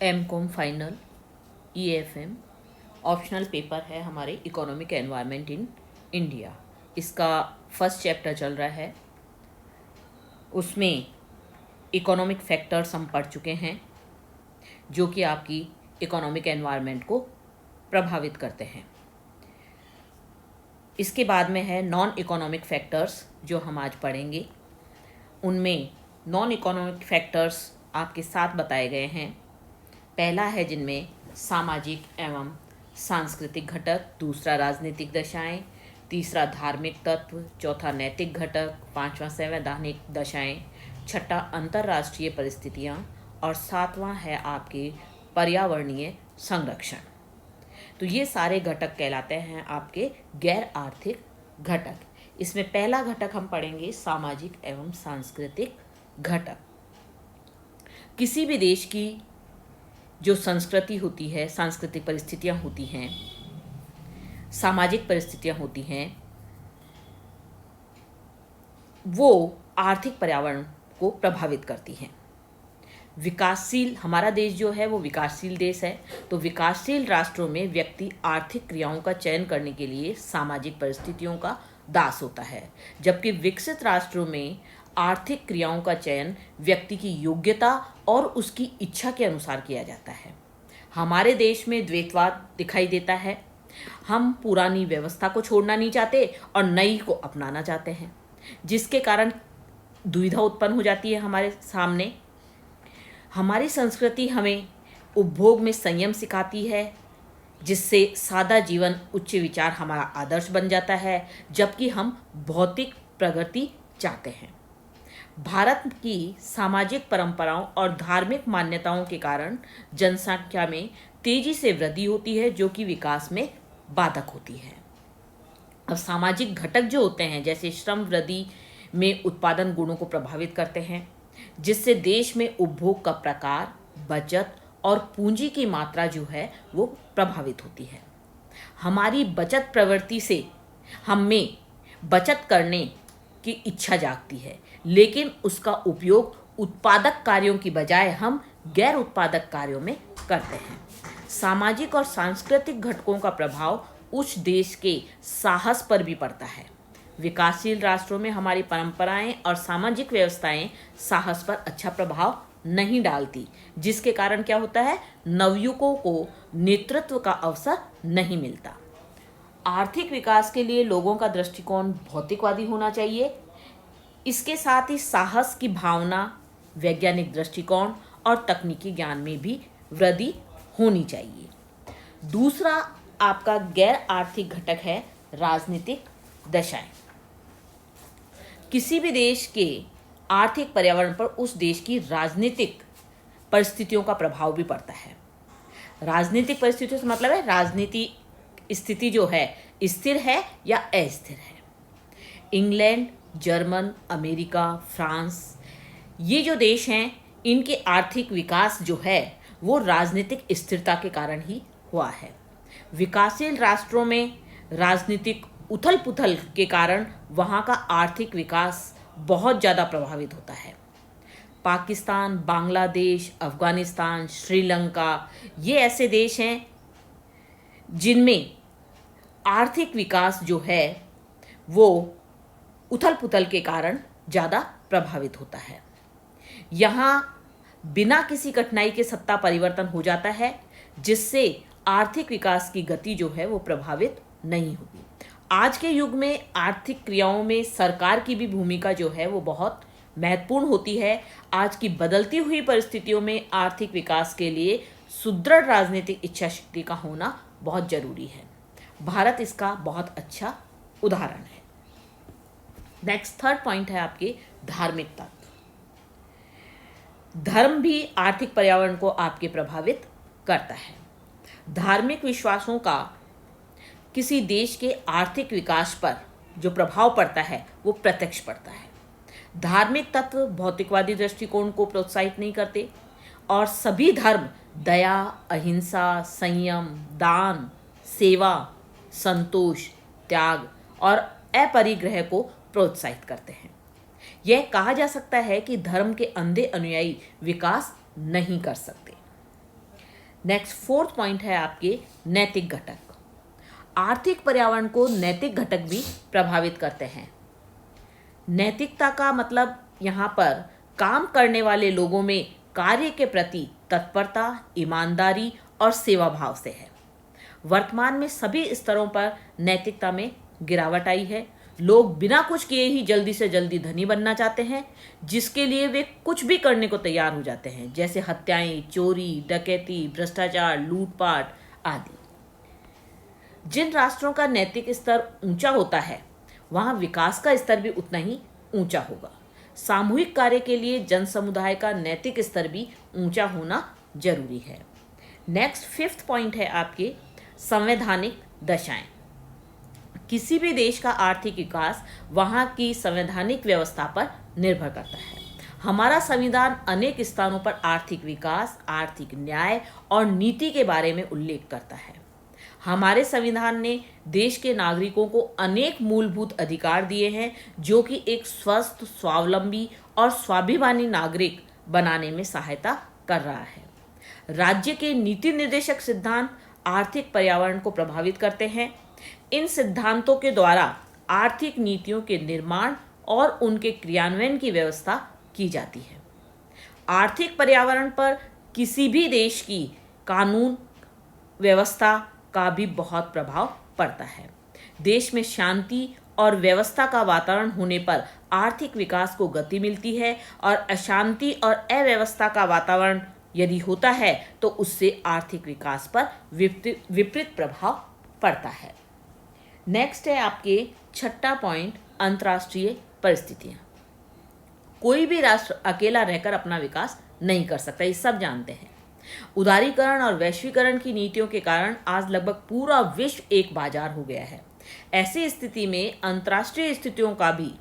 MCom final EFM optional paper है हमारे economic environment in India. इसका फर्स्ट चैप्टर चल रहा है। उसमें इकोनॉमिक फैक्टर्स हम पढ़ चुके हैं जो कि आपकी इकोनॉमिक एनवायरनमेंट को प्रभावित करते हैं। इसके बाद में है नॉन इकोनॉमिक फैक्टर्स जो हम आज पढ़ेंगे। उनमें नॉन इकोनॉमिक फैक्टर्स आपके साथ बताए गए हैं। पहला है जिनमें सामाजिक एवं सांस्कृतिक घटक, दूसरा राजनीतिक दशाएं, तीसरा धार्मिक तत्व, चौथा नैतिक घटक, पांचवा संवैधानिक दशाएं, छठा अंतर्राष्ट्रीय परिस्थितियां और सातवां है आपके पर्यावरणीय संरक्षण। तो ये सारे घटक कहलाते हैं आपके गैर आर्थिक घटक। इसमें पहला घटक हम पढ़ेंगे सामाजिक एवं सांस्कृतिक घटक। किसी भी देश की जो संस्कृति होती है, सांस्कृतिक परिस्थितियां होती हैं, सामाजिक परिस्थितियां होती हैं, वो आर्थिक पर्यावरण को प्रभावित करती हैं। विकासशील हमारा देश जो है वो विकासशील देश है। तो विकासशील राष्ट्रों में व्यक्ति आर्थिक क्रियाओं का चयन करने के लिए सामाजिक परिस्थितियों का दास होता है, जबकि विकसित राष्ट्रों में आर्थिक क्रियाओं का चयन व्यक्ति की योग्यता और उसकी इच्छा के अनुसार किया जाता है। हमारे देश में द्वैतवाद दिखाई देता है। हम पुरानी व्यवस्था को छोड़ना नहीं चाहते और नई को अपनाना चाहते हैं, जिसके कारण दुविधा उत्पन्न हो जाती है हमारे सामने। हमारी संस्कृति हमें उपभोग में संयम सिखाती है, जिससे सादा जीवन उच्च विचार हमारा आदर्श बन जाता है, जबकि हम भौतिक प्रगति चाहते हैं। भारत की सामाजिक परंपराओं और धार्मिक मान्यताओं के कारण जनसंख्या में तेजी से वृद्धि होती है, जो कि विकास में बाधक होती है। अब सामाजिक घटक जो होते हैं, जैसे श्रम वृद्धि में उत्पादन गुणों को प्रभावित करते हैं, जिससे देश में उपभोग का प्रकार, बचत और पूंजी की मात्रा जो है वो प्रभावित होती है। हमारी बचत प्रवृत्ति से हम में बचत करने की इच्छा जागती है, लेकिन उसका उपयोग उत्पादक कार्यों की बजाय हम गैर उत्पादक कार्यों में करते हैं। सामाजिक और सांस्कृतिक घटकों का प्रभाव उस देश के साहस पर भी पड़ता है। विकासशील राष्ट्रों में हमारी परंपराएं और सामाजिक व्यवस्थाएं साहस पर अच्छा प्रभाव नहीं डालती, जिसके कारण क्या होता है, नवयुवकों को नेतृत्व का अवसर नहीं मिलता। आर्थिक विकास के लिए लोगों का दृष्टिकोण भौतिकवादी होना चाहिए। इसके साथ ही साहस की भावना, वैज्ञानिक दृष्टिकोण और तकनीकी ज्ञान में भी वृद्धि होनी चाहिए। दूसरा आपका गैर आर्थिक घटक है राजनीतिक दशाएं। किसी भी देश के आर्थिक पर्यावरण पर उस देश की राजनीतिक परिस्थितियों का प्रभाव भी पड़ता है। राजनीतिक परिस्थितियों से मतलब है राजनीति स्थिति जो है स्थिर है या अस्थिर है। इंग्लैंड, जर्मन, अमेरिका, फ्रांस, ये जो देश हैं, इनके आर्थिक विकास जो है वो राजनीतिक स्थिरता के कारण ही हुआ है। विकासशील राष्ट्रों में राजनीतिक उथल पुथल के कारण वहाँ का आर्थिक विकास बहुत ज़्यादा प्रभावित होता है। पाकिस्तान, बांग्लादेश, अफगानिस्तान, श्रीलंका, ये ऐसे देश हैं जिनमें आर्थिक विकास जो है वो उथल पुथल के कारण ज़्यादा प्रभावित होता है। यहाँ बिना किसी कठिनाई के सत्ता परिवर्तन हो जाता है, जिससे आर्थिक विकास की गति जो है वो प्रभावित नहीं होती। आज के युग में आर्थिक क्रियाओं में सरकार की भी भूमिका जो है वो बहुत महत्वपूर्ण होती है। आज की बदलती हुई परिस्थितियों में आर्थिक विकास के लिए सुदृढ़ राजनीतिक इच्छा शक्ति का होना बहुत जरूरी है। भारत इसका बहुत अच्छा उदाहरण है। नेक्स्ट थर्ड पॉइंट है आपके धार्मिक तत्व। धर्म भी आर्थिक पर्यावरण को आपके प्रभावित करता है। धार्मिक विश्वासों का किसी देश के आर्थिक विकास पर जो प्रभाव पड़ता है वो प्रत्यक्ष पड़ता है। धार्मिक तत्व भौतिकवादी दृष्टिकोण को प्रोत्साहित नहीं करते और सभी धर्म दया, अहिंसा, संयम, दान, सेवा, संतोष, त्याग और अपरिग्रह को प्रोत्साहित करते हैं। यह कहा जा सकता है कि धर्म के अंधे अनुयायी विकास नहीं कर सकते। नेक्स्ट फोर्थ पॉइंट है आपके नैतिक घटक। आर्थिक पर्यावरण को नैतिक घटक भी प्रभावित करते हैं। नैतिकता का मतलब यहाँ पर काम करने वाले लोगों में कार्य के प्रति तत्परता, ईमानदारी और सेवा भाव से है। वर्तमान में सभी स्तरों पर नैतिकता में गिरावट आई है। लोग बिना कुछ किए ही जल्दी से जल्दी धनी बनना चाहते हैं, जिसके लिए वे कुछ भी करने को तैयार हो जाते हैं, जैसे हत्याएं, चोरी, डकैती, भ्रष्टाचार, लूटपाट आदि। जिन राष्ट्रों का नैतिक स्तर ऊंचा होता है वहां विकास का स्तर भी उतना ही ऊंचा होगा। सामूहिक कार्य के लिए जन समुदाय का नैतिक स्तर भी ऊंचा होना जरूरी है। नेक्स्ट फिफ्थ पॉइंट है आपके संवैधानिक दशाएं। किसी भी देश का आर्थिक विकास वहां की संवैधानिक व्यवस्था पर निर्भर करता है। हमारा संविधान अनेक स्थानों पर आर्थिक विकास, आर्थिक न्याय और नीति के बारे में उल्लेख करता है। हमारे संविधान ने देश के नागरिकों को अनेक मूलभूत अधिकार दिए हैं, जो कि एक स्वस्थ, स्वावलंबी और स्वाभिमानी नागरिक बनाने में सहायता कर रहा है। राज्य के नीति निर्देशक सिद्धांत आर्थिक पर्यावरण को प्रभावित करते हैं। इन सिद्धांतों के द्वारा आर्थिक नीतियों के निर्माण और उनके क्रियान्वयन की व्यवस्था की जाती है। आर्थिक पर्यावरण पर किसी भी देश की कानून व्यवस्था का भी बहुत प्रभाव पड़ता है। देश में शांति और व्यवस्था का वातावरण होने पर आर्थिक विकास को गति मिलती है, और अशांति और अव्यवस्था का वातावरण यदि होता है तो उससे आर्थिक विकास पर विपरीत प्रभाव पड़ता है। नेक्स्ट है आपके छठा पॉइंट अंतर्राष्ट्रीय परिस्थितियां। कोई भी राष्ट्र अकेला रहकर अपना विकास नहीं कर सकता, ये सब जानते हैं। उदारीकरण और वैश्वीकरण की नीतियों के कारण आज लगभग पूरा विश्व एक बाजार हो गया है। ऐसी स्थिति में अंतर्राष्ट्रीय स्थितियों का भी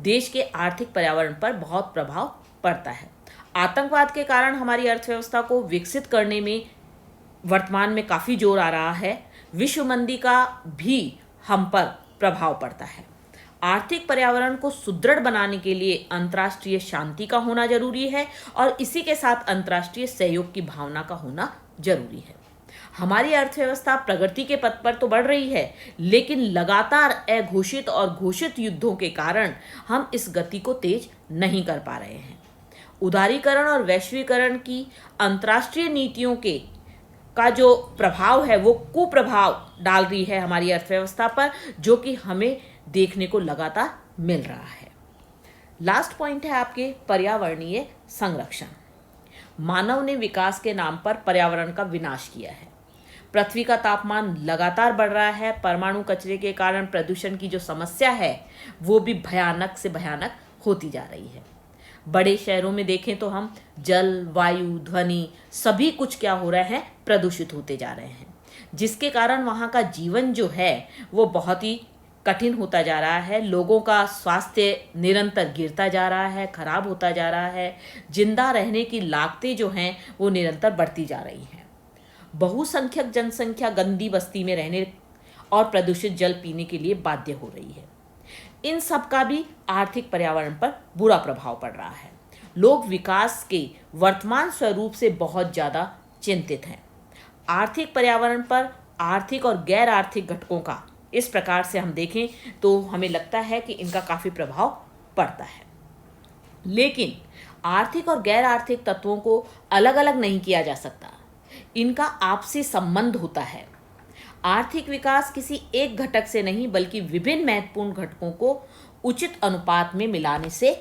देश के आर्थिक पर्यावरण पर बहुत प्रभाव पड़ता है। आतंकवाद के कारण हमारी अर्थव्यवस्था को विकसित करने में वर्तमान में काफ़ी जोर आ रहा है। विश्व मंदी का भी हम पर प्रभाव पड़ता है। आर्थिक पर्यावरण को सुदृढ़ बनाने के लिए अंतर्राष्ट्रीय शांति का होना जरूरी है, और इसी के साथ अंतर्राष्ट्रीय सहयोग की भावना का होना जरूरी है। हमारी अर्थव्यवस्था प्रगति के पथ पर तो बढ़ रही है, लेकिन लगातार अघोषित और घोषित युद्धों के कारण हम इस गति को तेज नहीं कर पा रहे हैं। उदारीकरण और वैश्वीकरण की अंतर्राष्ट्रीय नीतियों का जो प्रभाव है वो कुप्रभाव डाल रही है हमारी अर्थव्यवस्था पर, जो कि हमें देखने को लगातार मिल रहा है। लास्ट पॉइंट है आपके पर्यावरणीय संरक्षण। मानव ने विकास के नाम पर पर्यावरण का विनाश किया है। पृथ्वी का तापमान लगातार बढ़ रहा है। परमाणु कचरे के कारण प्रदूषण की जो समस्या है वो भी भयानक से भयानक होती जा रही है। बड़े शहरों में देखें तो हम जल, वायु, ध्वनि सभी कुछ क्या हो रहे हैं, प्रदूषित होते जा रहे हैं, जिसके कारण वहाँ का जीवन जो है वो बहुत ही कठिन होता जा रहा है। लोगों का स्वास्थ्य निरंतर गिरता जा रहा है, खराब होता जा रहा है। जिंदा रहने की लागतें जो हैं वो निरंतर बढ़ती जा रही हैं। बहुसंख्यक जनसंख्या गंदी बस्ती में रहने और प्रदूषित जल पीने के लिए बाध्य हो रही है। इन सब का भी आर्थिक पर्यावरण पर बुरा प्रभाव पड़ रहा है। लोग विकास के वर्तमान स्वरूप से बहुत ज़्यादा चिंतित हैं। आर्थिक पर्यावरण पर आर्थिक और गैर आर्थिक घटकों का इस प्रकार से हम देखें तो हमें लगता है कि इनका काफ़ी प्रभाव पड़ता है, लेकिन आर्थिक और गैर आर्थिक तत्वों को अलग अलग नहीं किया जा सकता। इनका आपसी संबंध होता है। आर्थिक विकास किसी एक घटक से नहीं बल्कि विभिन्न महत्वपूर्ण घटकों को उचित अनुपात में मिलाने से